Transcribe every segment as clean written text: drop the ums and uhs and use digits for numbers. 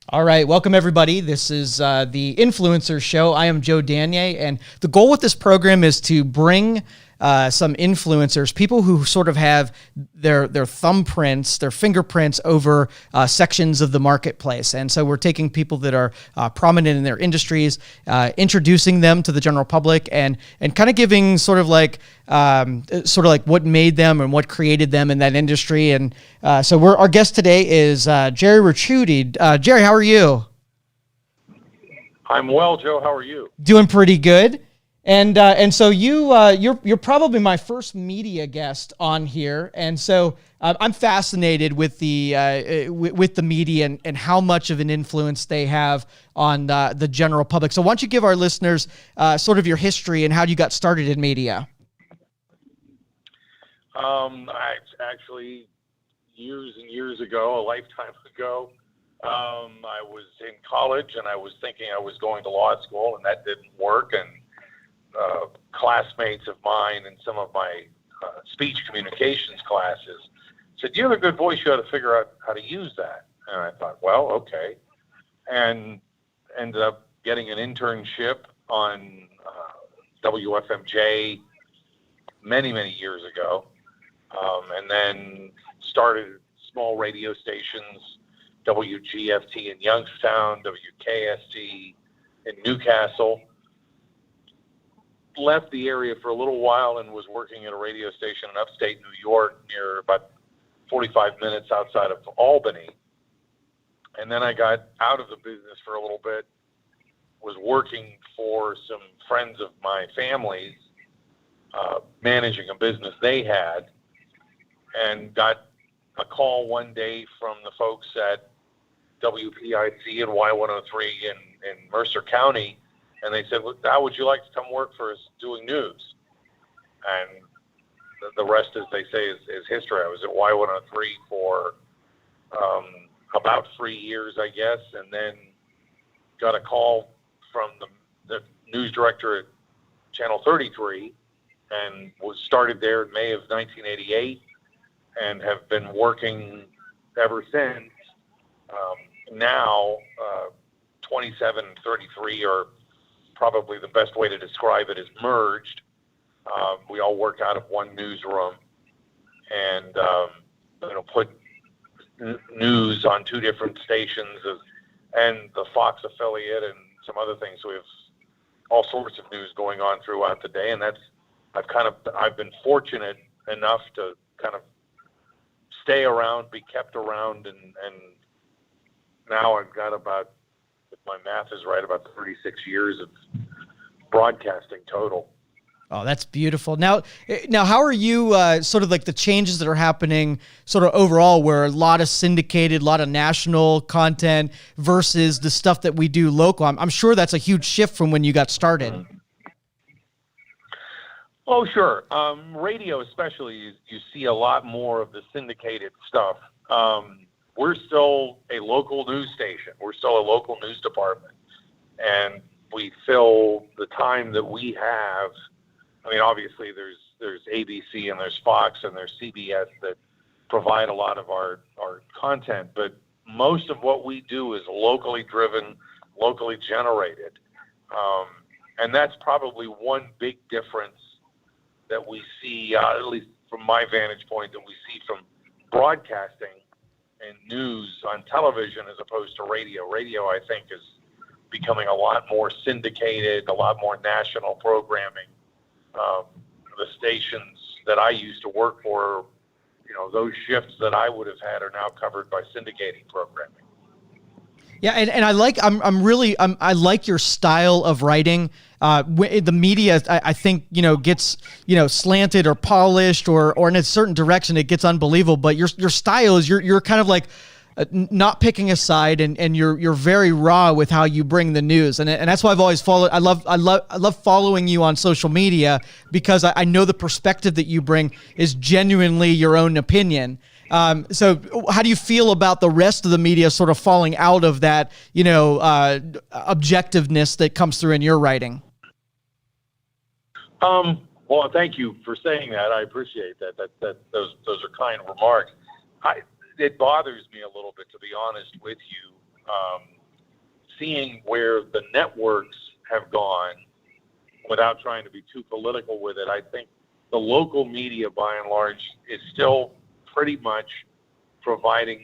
All right, welcome everybody. This is the Influencer Show. I am Joe Danier, and the goal with this program is to bring some influencers, people who sort of have their thumbprints, their fingerprints over sections of the marketplace. And so we're taking people that are prominent in their industries, introducing them to the general public, and kind of giving sort of like what made them and what created them in that industry. And so our guest today is Gerry Ricciutti. Gerry, how are you? I'm well, Joe. How are you? Doing pretty good. And so you're probably my first media guest on here, and so I'm fascinated with the media and how much of an influence they have on the general public. So why don't you give our listeners sort of your history and how you got started in media? I actually years and years ago, a lifetime ago, I was in college and I was thinking I was going to law school, and that didn't work. And classmates of mine in some of my speech communications classes said, "You have a good voice. You ought to figure out how to use that." And I thought, well, okay. And ended up getting an internship on WFMJ many, many years ago. And then started small radio stations, WGFT in Youngstown, WKST in Newcastle. Left the area for a little while and was working at a radio station in upstate New York near about 45 minutes outside of Albany. And then I got out of the business for a little bit, was working for some friends of my family's, managing a business they had, and got a call one day from the folks at WPIC and Y103 in Mercer County. And they said, "Well, how would you like to come work for us doing news?" And the rest, as they say, is history. I was at Y103 for about 3 years, I guess, and then got a call from the news director at Channel 33 and was started there in May of 1988 and have been working ever since. Now, 27 and 33 are probably the best way to describe it is merged. We all work out of one newsroom and put news on two different stations and the Fox affiliate and some other things. So we have all sorts of news going on throughout the day, and I've been fortunate enough to kind of stay around, be kept around, and now I've got about, if my math is right, about 36 years of broadcasting total. Oh, that's beautiful. Now, how are you sort of like the changes that are happening sort of overall, where a lot of syndicated, a lot of national content versus the stuff that we do local? I'm sure that's a huge shift from when you got started. Oh, sure. Radio especially, you see a lot more of the syndicated stuff. We're still a local news station. We're still a local news department. And we fill the time that we have. I mean, obviously there's ABC and there's Fox and there's CBS that provide a lot of our content, but most of what we do is locally driven, locally generated. And that's probably one big difference that we see, at least from my vantage point, that we see from broadcasting and news on television as opposed to radio. Radio, I think, is becoming a lot more syndicated, a lot more national programming. The stations that I used to work for, those shifts that I would have had are now covered by syndicating programming. Yeah, and I like your style of writing. The media, I think, gets slanted or polished or in a certain direction, it gets unbelievable. But your style is you're kind of like not picking a side, and you're very raw with how you bring the news, and that's why I've always followed. I love following you on social media because I know the perspective that you bring is genuinely your own opinion. So how do you feel about the rest of the media sort of falling out of that, objectiveness that comes through in your writing? Well, thank you for saying that. I appreciate that. Those are kind remarks. It bothers me a little bit, to be honest with you, Seeing where the networks have gone, without trying to be too political with it, I think the local media, by and large, is still pretty much providing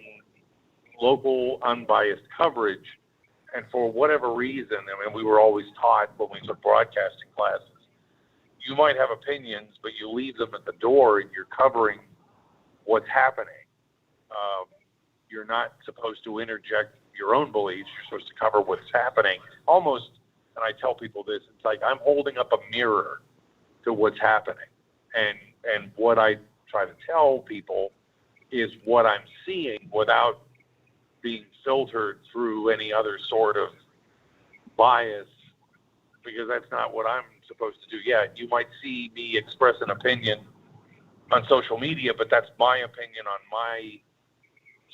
local, unbiased coverage. And for whatever reason, I mean, we were always taught when we took broadcasting classes, you might have opinions, but you leave them at the door and you're covering what's happening. You're not supposed to interject your own beliefs. You're supposed to cover what's happening. Almost, and I tell people this, it's like I'm holding up a mirror to what's happening. And what I try to tell people is what I'm seeing without being filtered through any other sort of bias, because that's not what I'm supposed to do. Yeah, you might see me express an opinion on social media, but that's my opinion on my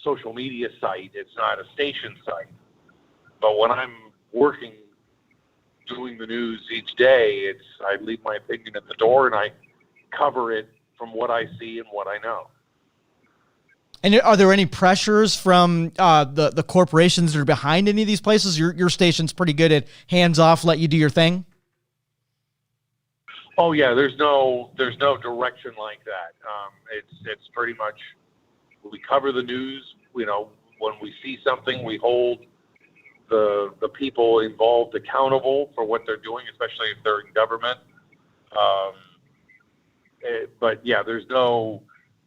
social media site. It's not a station site. But when I'm working, doing the news each day, I leave my opinion at the door and I cover it from what I see and what I know. And are there any pressures from the corporations that are behind any of these places? Your station's pretty good at hands off, let you do your thing. Oh yeah, there's no direction like that. It's pretty much, we cover the news. You know, when we see something, we hold the people involved accountable for what they're doing, especially if they're in government. But yeah, there's no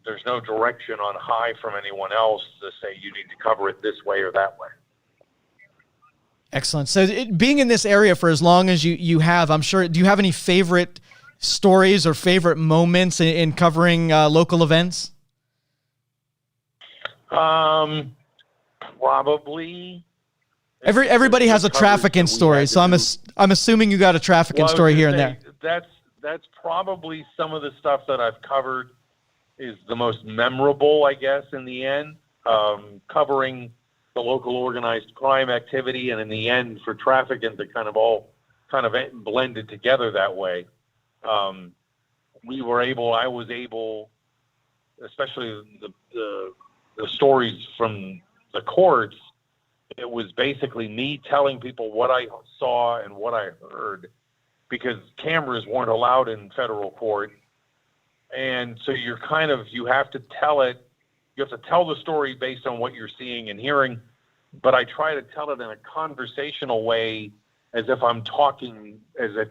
direction on high from anyone else to say you need to cover it this way or that way. Excellent. So being in this area for as long as you have, I'm sure, do you have any favorite stories or favorite moments in covering local events? Probably. Everybody has a trafficking story, so I'm assuming you got a trafficking story here and there. That's probably some of the stuff that I've covered is the most memorable, I guess, in the end. Covering the local organized crime activity, and in the end for trafficking to kind of all blended together that way. I was able, especially the stories from the courts, it was basically me telling people what I saw and what I heard, because cameras weren't allowed in federal court. And so you have to tell it. You have to tell the story based on what you're seeing and hearing, but I try to tell it in a conversational way, as if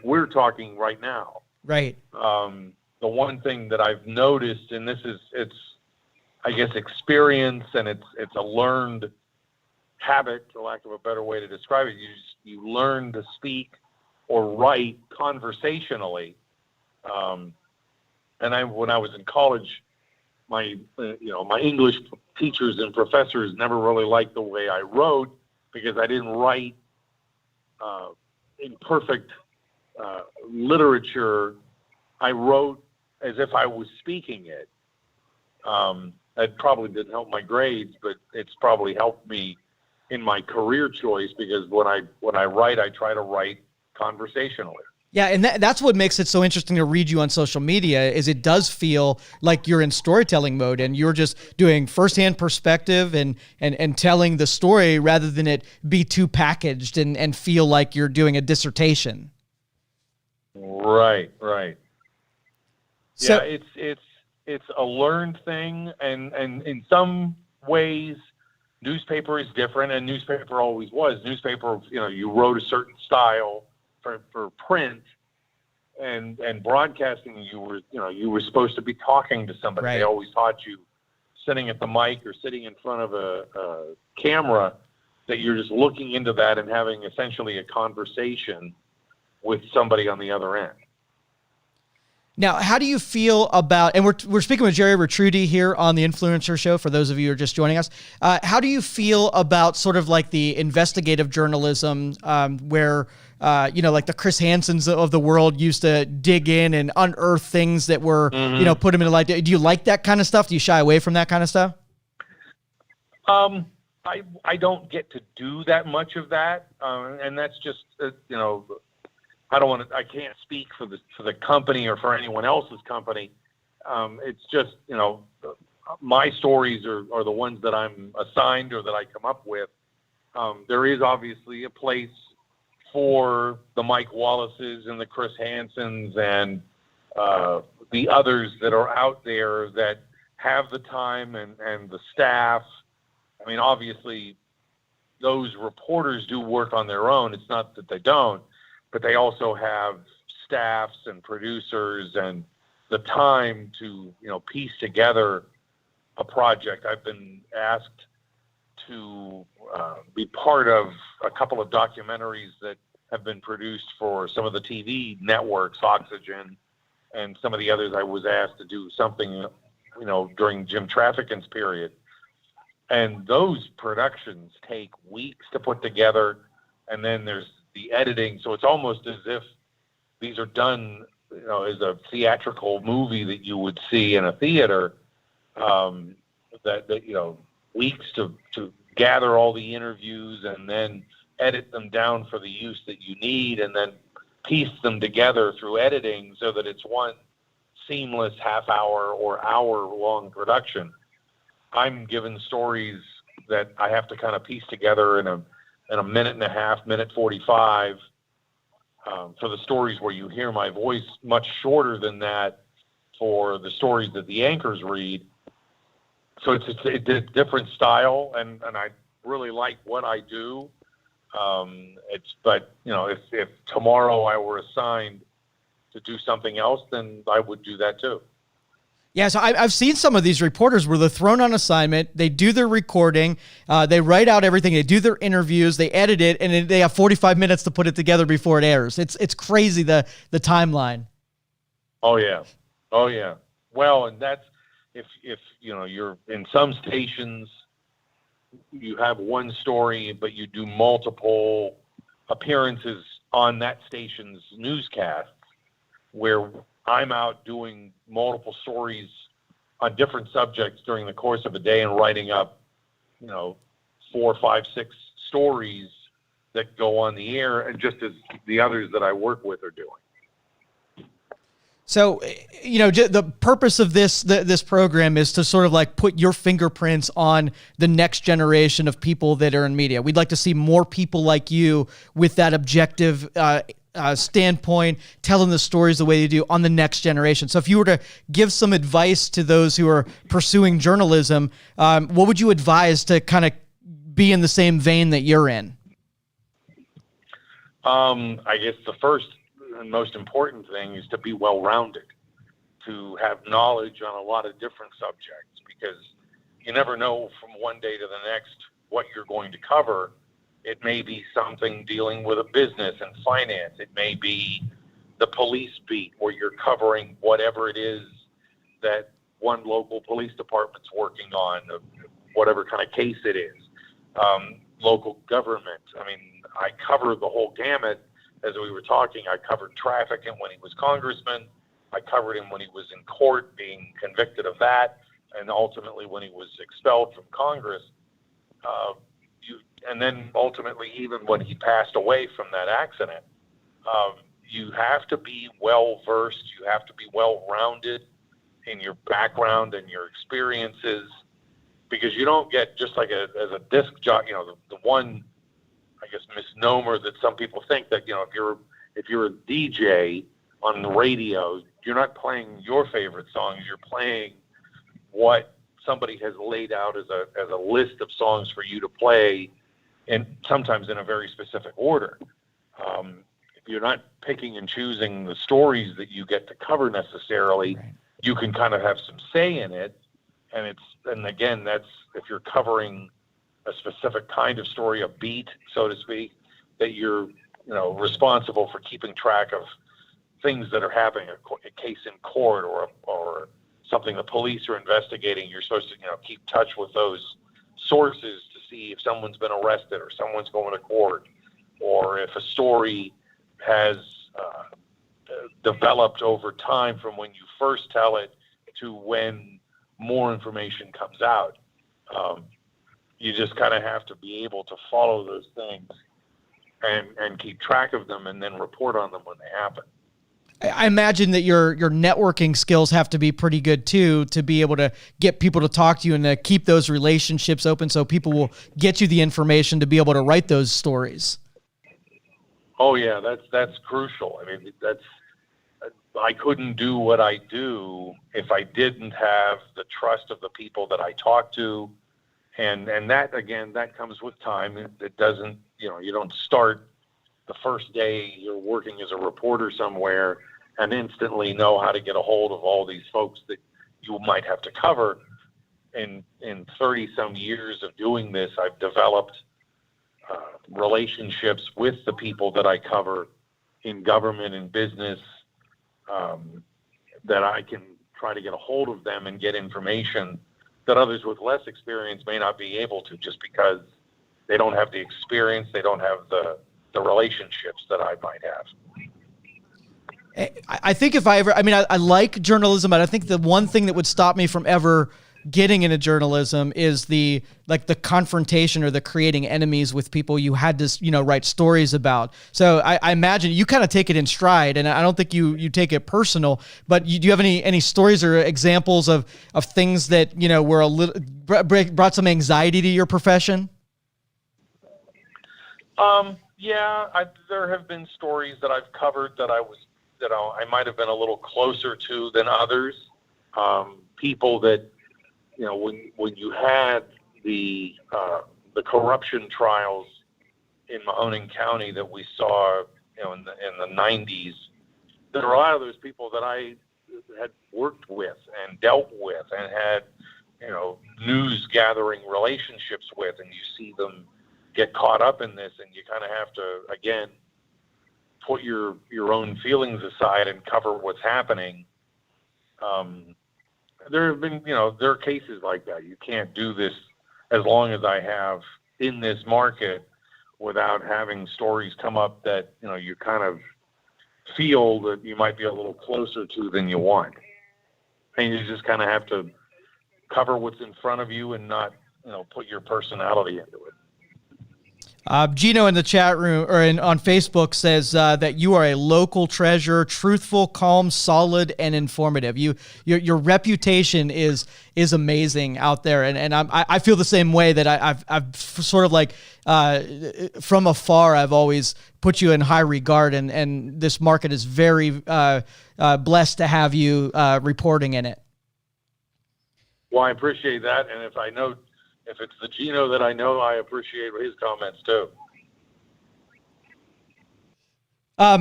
we're talking right now. Right. The one thing that I've noticed, and it's I guess experience, and it's a learned habit, for lack of a better way to describe it. You learn to speak or write conversationally. And when I was in college, my English teachers and professors never really liked the way I wrote, because I didn't write in perfect literature. I wrote as if I was speaking it. That probably didn't help my grades, but it's probably helped me in my career choice, because when I write, I try to write conversationally. Yeah, and that's what makes it so interesting to read you on social media, is it does feel like you're in storytelling mode and you're just doing firsthand perspective and telling the story, rather than it be too packaged and feel like you're doing a dissertation. Right. So, yeah, it's a learned thing, and in some ways, newspaper is different, and newspaper always was. Newspaper, you wrote a certain style for print, and broadcasting, you were supposed to be talking to somebody. Right. They always taught you, sitting at the mic or sitting in front of a camera, that you're just looking into that and having essentially a conversation with somebody on the other end. Now, how do you feel about, and we're speaking with Gerry Ricciutti here on the Influencer Show, for those of you who are just joining us. How do you feel about sort of like the investigative journalism, where, like the Chris Hansons of the world used to dig in and unearth things that were, put them in a light? Do you like that kind of stuff? Do you shy away from that kind of stuff? I don't get to do that much of that, and that's just I can't speak for the company or for anyone else's company. It's just, my stories are the ones that I'm assigned or that I come up with. There is obviously a place for the Mike Wallaces and the Chris Hansons and the others that are out there that have the time and the staff. I mean, obviously, those reporters do work on their own. It's not that they don't, but they also have staffs and producers and the time to, piece together a project. I've been asked to be part of a couple of documentaries that have been produced for some of the TV networks, Oxygen, and some of the others. I was asked to do something, during Jim Trafficant's period. And those productions take weeks to put together, and then there's the editing. So it's almost as if these are done, as a theatrical movie that you would see in a theater, that weeks to gather all the interviews and then edit them down for the use that you need, and then piece them together through editing so that it's one seamless half-hour or hour-long production. I'm given stories that I have to kind of piece together in a minute and a half, minute 45. For the stories where you hear my voice, much shorter than that for the stories that the anchors read. So it's a different style, and I really like what I do. But if tomorrow I were assigned to do something else, then I would do that too. Yeah, so I've seen some of these reporters where they're thrown on assignment, they do their recording, they write out everything, they do their interviews, they edit it, and then they have 45 minutes to put it together before it airs. It's crazy, the timeline. Oh yeah. Well, and that's if you're in some stations, you have one story, but you do multiple appearances on that station's newscast, where I'm out doing multiple stories on different subjects during the course of a day and writing up, 4, 5, 6 stories that go on the air, and just as the others that I work with are doing. So, the purpose of this program is to sort of like put your fingerprints on the next generation of people that are in media. We'd like to see more people like you with that objective standpoint, telling the stories the way you do on the next generation. So if you were to give some advice to those who are pursuing journalism, what would you advise to kind of be in the same vein that you're in? I guess the first and most important thing is to be well-rounded, to have knowledge on a lot of different subjects, because you never know from one day to the next what you're going to cover. It may be something dealing with a business and finance. It may be the police beat, where you're covering whatever it is that one local police department's working on, whatever kind of case it is. Local government. I mean, I cover the whole gamut. As we were talking, I covered trafficking when he was congressman. I covered him when he was in court being convicted of that, and ultimately when he was expelled from Congress. And then ultimately, even when he passed away from that accident, you have to be well-versed. You have to be well-rounded in your background and your experiences, because you don't get just like as a disc jockey, the one, I guess, misnomer that some people think that, if you're a DJ on the radio, you're not playing your favorite songs. You're playing what somebody has laid out as a list of songs for you to play, and sometimes in a very specific order. If you're not picking and choosing the stories that you get to cover necessarily, right, you can kind of have some say in it. And again, that's if you're covering a specific kind of story, a beat, so to speak, that you're, responsible for keeping track of things that are happening, a case in court or something the police are investigating. You're supposed to, keep touch with those sources to see if someone's been arrested or someone's going to court, or if a story has developed over time from when you first tell it to when more information comes out. You just kind of have to be able to follow those things and keep track of them, and then report on them when they happen. I imagine that your networking skills have to be pretty good too, to be able to get people to talk to you and to keep those relationships open so people will get you the information to be able to write those stories. Oh yeah, that's crucial. I mean, I couldn't do what I do if I didn't have the trust of the people that I talk to, and that again, that comes with time. It doesn't, you don't start the first day you're working as a reporter somewhere and instantly know how to get a hold of all these folks that you might have to cover. In 30 some years of doing this, I've developed relationships with the people that I cover in government and business, that I can try to get a hold of them and get information that others with less experience may not be able to, just because they don't have the experience, they don't have the relationships that I might have. I think if I ever, I like journalism, but I think the one thing that would stop me from ever getting into journalism is the confrontation or the creating enemies with people you had to, write stories about. So I imagine you kind of take it in stride, and I don't think you take it personal, but do you have any stories or examples of things that, were a little, brought some anxiety to your profession? Yeah, there have been stories that I've covered that I might have been a little closer to than others. People that, when you had the corruption trials in Mahoning County that we saw, in the 90s, there are a lot of those people that I had worked with and dealt with and had, news gathering relationships with, and you see them get caught up in this, and you kind of have to, again, put your own feelings aside and cover what's happening. There have been, there are cases like that. You can't do this as long as I have in this market without having stories come up that, you kind of feel that you might be a little closer to than you want. And you just kind of have to cover what's in front of you and not, put your personality into it. Gino in the chat room on Facebook says that you are a local treasure, truthful, calm, solid, and informative. Your reputation is amazing out there, and I feel the same way. That I've sort of like from afar, I've always put you in high regard, and this market is very blessed to have you reporting in it. Well, I appreciate that, and if it's the Gino that I know, I appreciate his comments too.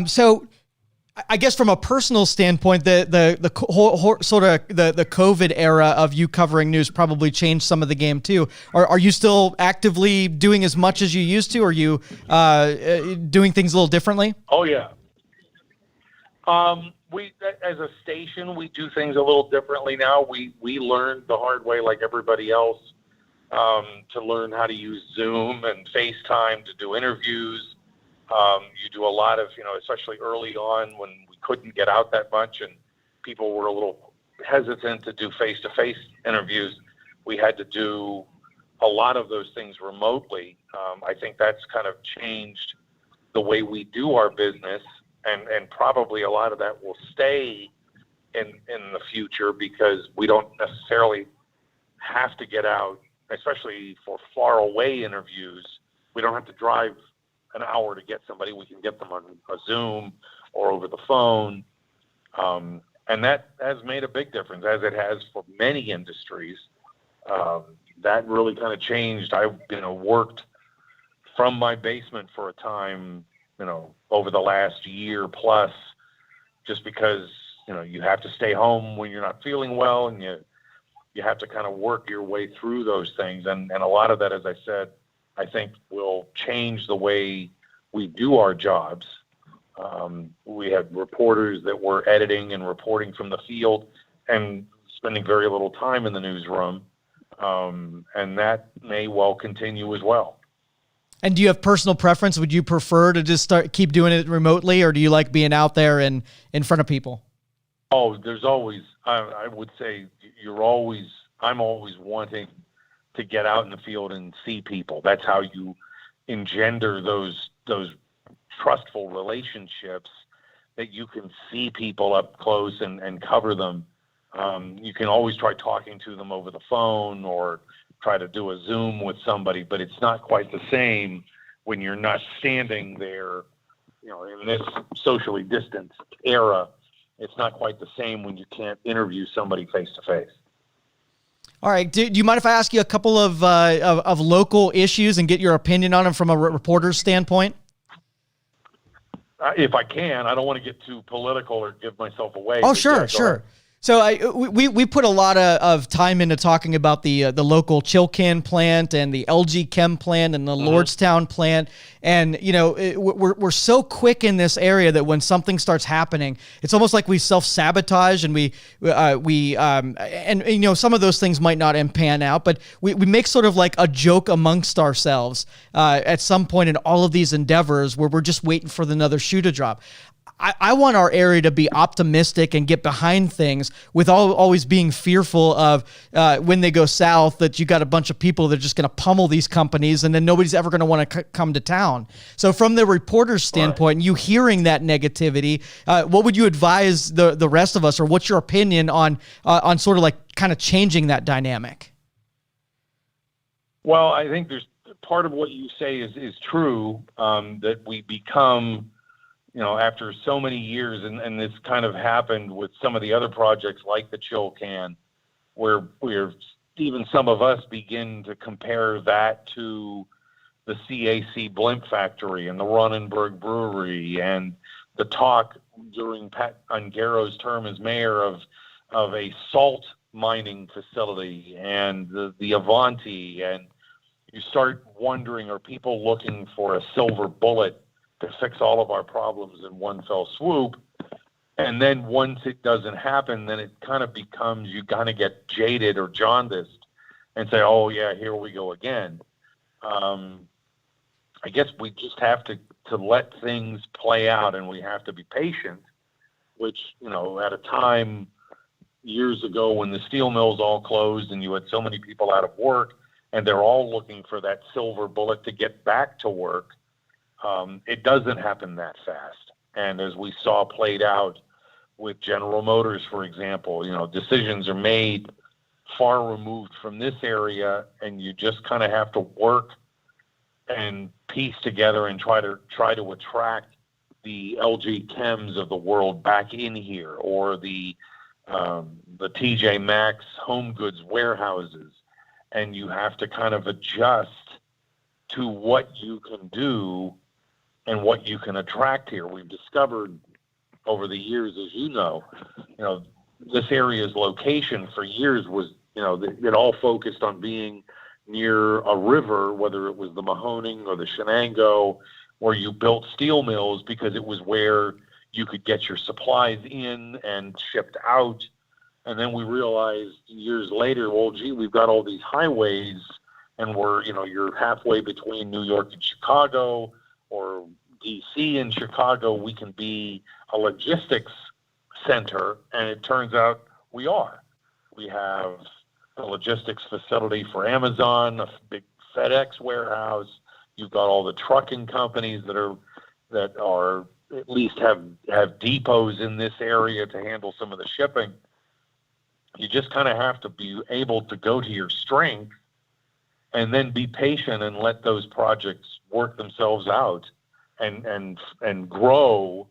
So I guess from a personal standpoint, the whole sort of the COVID era of you covering news probably changed some of the game too. Are you still actively doing as much as you used to? Or are you doing things a little differently? Oh yeah. We, as a station, we do things a little differently now. We learned the hard way, like everybody else, to learn how to use Zoom and FaceTime to do interviews. You do a lot of, especially early on when we couldn't get out that much and people were a little hesitant to do face-to-face interviews. We had to do a lot of those things remotely. I think that's kind of changed the way we do our business, and probably a lot of that will stay in the future because we don't necessarily have to get out, especially for far away interviews. We don't have to drive an hour to get somebody. We can get them on a Zoom or over the phone. And that has made a big difference, as it has for many industries. That really kind of changed. I, worked from my basement for a time, over the last year plus, just because, you have to stay home when you're not feeling well, and you have to kind of work your way through those things. And a lot of that, as I said, I think will change the way we do our jobs. We had reporters that were editing and reporting from the field and spending very little time in the newsroom. And that may well continue as well. And do you have personal preference? Would you prefer to just keep doing it remotely, or do you like being out there and in front of people? Oh, there's always, I would say I'm always wanting to get out in the field and see people. That's how you engender those trustful relationships that you can see people up close and cover them. You can always try talking to them over the phone or try to do a Zoom with somebody, but it's not quite the same when you're not standing there, in this socially distanced era. It's not quite the same when you can't interview somebody face to face. All right. Do you mind if I ask you a couple of local issues and get your opinion on them from a reporter's standpoint? If I can, I don't want to get too political or give myself away. Oh, sure. So we put a lot of time into talking about the local Chilcan plant and the LG Chem plant and the Lordstown plant, and we're so quick in this area that when something starts happening, it's almost like we self-sabotage, and we some of those things might not pan out, but we make sort of like a joke amongst ourselves at some point in all of these endeavors where we're just waiting for another shoe to drop. I want our area to be optimistic and get behind things with always being fearful of when they go south that you got a bunch of people that are just going to pummel these companies and then nobody's ever going to want to come to town. So from the reporter's standpoint, and you hearing that negativity, what would you advise the rest of us, or what's your opinion on sort of like kind of changing that dynamic? Well, I think there's part of what you say is true, that we become, after so many years, and this kind of happened with some of the other projects like the Chilcan, where even some of us begin to compare that to the CAC blimp factory and the Ronenberg brewery, and the talk during Pat Ungaro's term as mayor of a salt mining facility and the Avanti, and you start wondering, are people looking for a silver bullet to fix all of our problems in one fell swoop? And then once it doesn't happen, then it kind of becomes, you kind of get jaded or jaundiced and say, oh yeah, here we go again. I guess we just have to let things play out, and we have to be patient, which, at a time years ago when the steel mills all closed and you had so many people out of work and they're all looking for that silver bullet to get back to work, it doesn't happen that fast. And as we saw played out with General Motors, for example, decisions are made far removed from this area, and you just kind of have to work and piece together and try to attract the LG Chems of the world back in here, or the TJ Maxx home goods warehouses, and you have to kind of adjust to what you can do and what you can attract here. We've discovered over the years, as this area's location for years was, it all focused on being near a river, whether it was the Mahoning or the Shenango, where you built steel mills because it was where you could get your supplies in and shipped out. And then we realized years later, well, gee, we've got all these highways, and you're halfway between New York and Chicago, or DC and Chicago. We can be a logistics center, and it turns out we are. We have a logistics facility for Amazon, a big FedEx warehouse. You've got all the trucking companies that are at least have depots in this area to handle some of the shipping. You just kind of have to be able to go to your strength and then be patient and let those projects work themselves out and grow,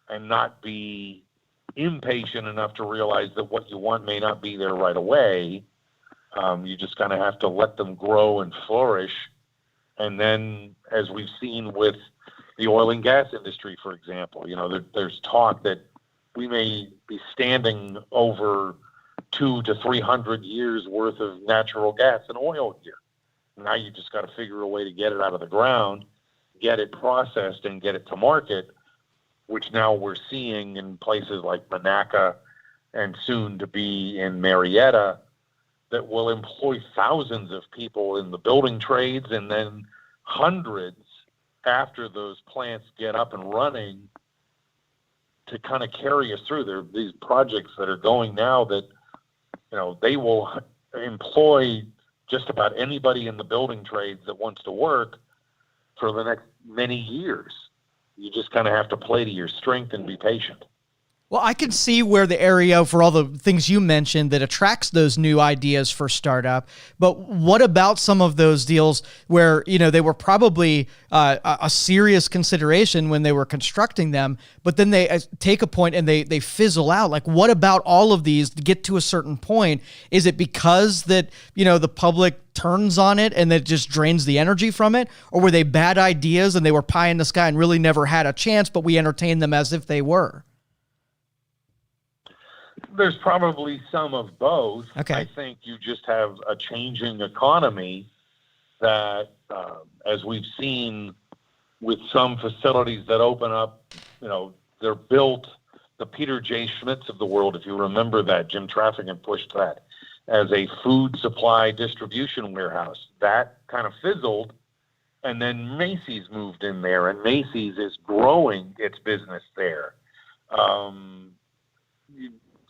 and not be impatient enough to realize that what you want may not be there right away. You just kind of have to let them grow and flourish. And then, as we've seen with the oil and gas industry, for example, there's talk that we may be standing over 200 to 300 years worth of natural gas and oil here. Now you just got to figure a way to get it out of the ground, get it processed, and get it to market, which now we're seeing in places like Monaca and soon to be in Marietta, that will employ thousands of people in the building trades, and then hundreds after those plants get up and running to kind of carry us through. There are these projects that are going now that, they will employ just about anybody in the building trades that wants to work for the next many years. you just kind of have to play to your strength and be patient. Well, I can see where the area, for all the things you mentioned, that attracts those new ideas for startup. But what about some of those deals where, they were probably a serious consideration when they were constructing them, but then they take a point and they fizzle out? Like, what about all of these to get to a certain point? Is it because that, the public turns on it and that just drains the energy from it? Or were they bad ideas and they were pie in the sky and really never had a chance, but we entertained them as if they were? There's probably some of both. Okay. I think you just have a changing economy that, as we've seen with some facilities that open up, they're built, the Peter J. Schmidts of the world, if you remember that, Jim Trafficant pushed that as a food supply distribution warehouse. That kind of fizzled, and then Macy's moved in there, and Macy's is growing its business there.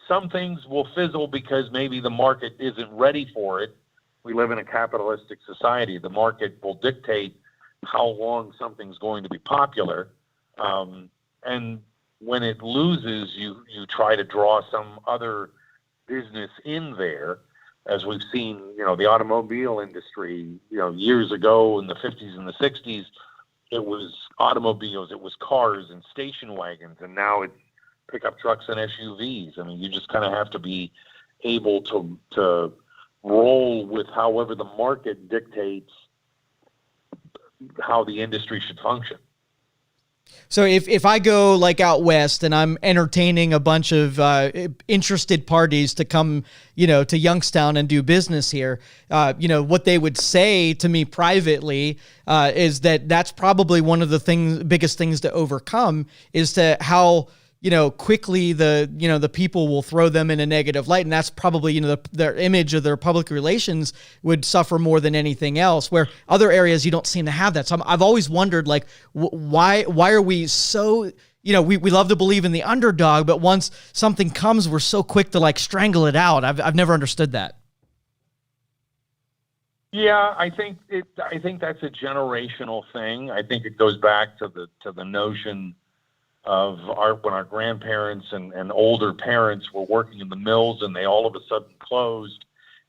Some things will fizzle because maybe the market isn't ready for it. We live in a capitalistic society. The market will dictate how long something's going to be popular. And when it loses, you try to draw some other business in there. As we've seen, the automobile industry, years ago in the 50s and the 60s, it was automobiles, it was cars and station wagons, and now it's pickup trucks and SUVs. I mean, you just kind of have to be able to roll with however the market dictates how the industry should function. So if I go like out west and I'm entertaining a bunch of interested parties to come, to Youngstown and do business here, what they would say to me privately is that that's probably one of the biggest things to overcome is to how quickly the people will throw them in a negative light. And that's probably, their image of their public relations would suffer more than anything else, where other areas you don't seem to have that. So I've always wondered, like, why are we so, we love to believe in the underdog, but once something comes, we're so quick to like strangle it out. I've never understood that. Yeah, I think that's a generational thing. I think it goes back to the notion of when our grandparents and older parents were working in the mills and they all of a sudden closed,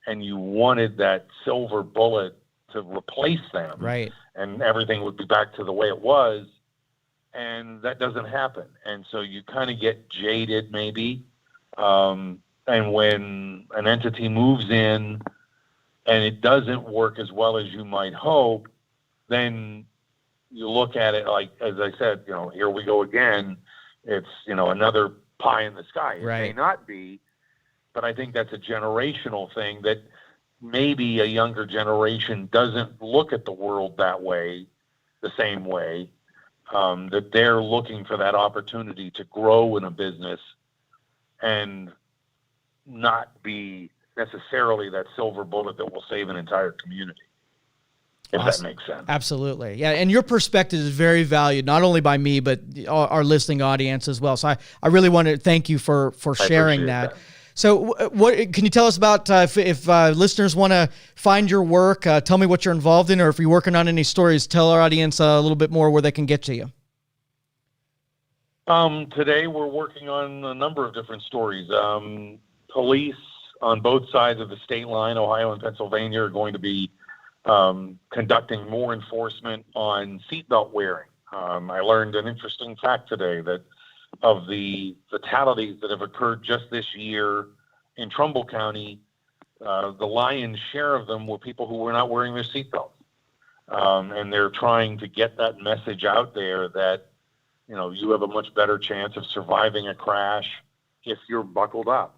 and you wanted that silver bullet to replace them, right? And everything would be back to the way it was, and that doesn't happen. And so you kind of get jaded maybe, and when an entity moves in and it doesn't work as well as you might hope, then you look at it like, as I said, here we go again. It's, another pie in the sky. It right. may not be, but I think that's a generational thing that maybe a younger generation doesn't look at the world that way, the same way, that they're looking for that opportunity to grow in a business and not be necessarily that silver bullet that will save an entire community. If awesome. That makes sense. Absolutely. Yeah. And your perspective is very valued, not only by me, but our listening audience as well. So I really want to thank you for sharing that. So what can you tell us about if listeners want to find your work, tell me what you're involved in, or if you're working on any stories, tell our audience a little bit more where they can get to you. Today we're working on a number of different stories. Police on both sides of the state line, Ohio and Pennsylvania, are going to be conducting more enforcement on seatbelt wearing. I learned an interesting fact today that of the fatalities that have occurred just this year in Trumbull County, the lion's share of them were people who were not wearing their seatbelts. And they're trying to get that message out there that, you have a much better chance of surviving a crash if you're buckled up.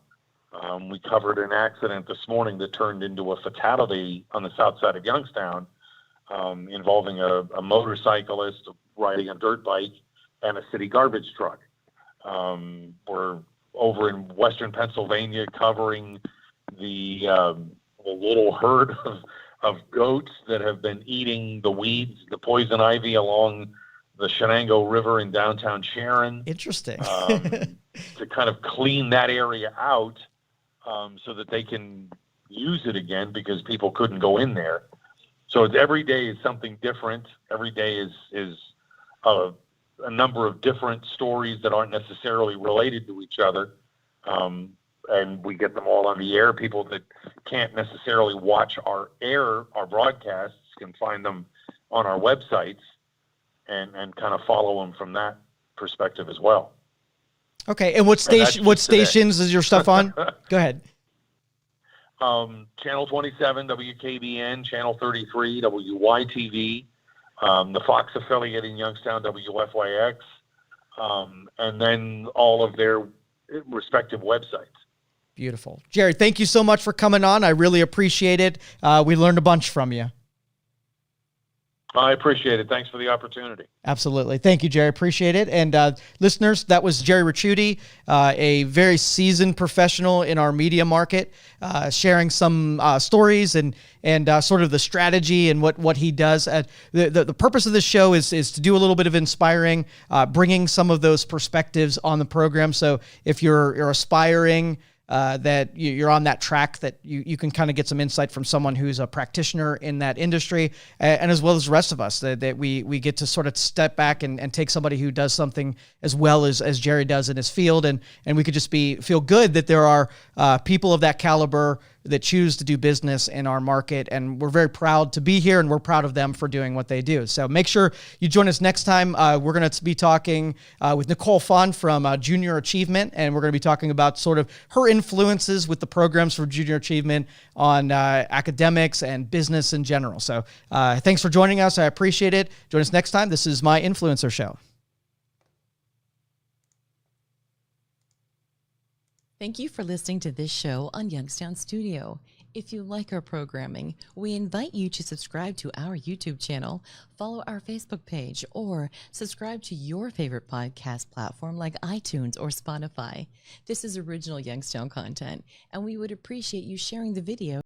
We covered an accident this morning that turned into a fatality on the south side of Youngstown, involving a motorcyclist riding a dirt bike and a city garbage truck. We're over in western Pennsylvania covering the little herd of goats that have been eating the weeds, the poison ivy along the Shenango River in downtown Sharon. Interesting. To kind of clean that area out. So that they can use it again because people couldn't go in there. So every day is something different. Every day is a a number of different stories that aren't necessarily related to each other. And we get them all on the air. People that can't necessarily watch our broadcasts can find them on our websites and kind of follow them from that perspective as well. Okay. And what stations is your stuff on? Go ahead. Channel 27, WKBN, Channel 33, WYTV, the Fox affiliate in Youngstown, WFYX, and then all of their respective websites. Beautiful. Gerry, thank you so much for coming on. I really appreciate it. We learned a bunch from you. I appreciate it. Thanks for the opportunity. Absolutely. Thank you, Gerry. Appreciate it. And listeners, that was Gerry Ricciutti, a very seasoned professional in our media market, sharing some stories and sort of the strategy and what he does. The purpose of this show is to do a little bit of inspiring, bringing some of those perspectives on the program. So if you're aspiring, that you're on that track, that you can kind of get some insight from someone who's a practitioner in that industry, and as well as the rest of us, that we get to sort of step back and take somebody who does something as well as Gerry does in his field, and we could just feel good that there are people of that caliber that choose to do business in our market, and we're very proud to be here, and we're proud of them for doing what they do. So make sure you join us next time. We're going to be talking with Nicole Fon from Junior Achievement, and we're going to be talking about sort of her influences with the programs for Junior Achievement on academics and business in general. So thanks for joining us. I appreciate it. Join us next time. This is My Influencer Show. Thank you for listening to this show on Youngstown Studio. If you like our programming, we invite you to subscribe to our YouTube channel, follow our Facebook page, or subscribe to your favorite podcast platform like iTunes or Spotify. This is original Youngstown content, and we would appreciate you sharing the video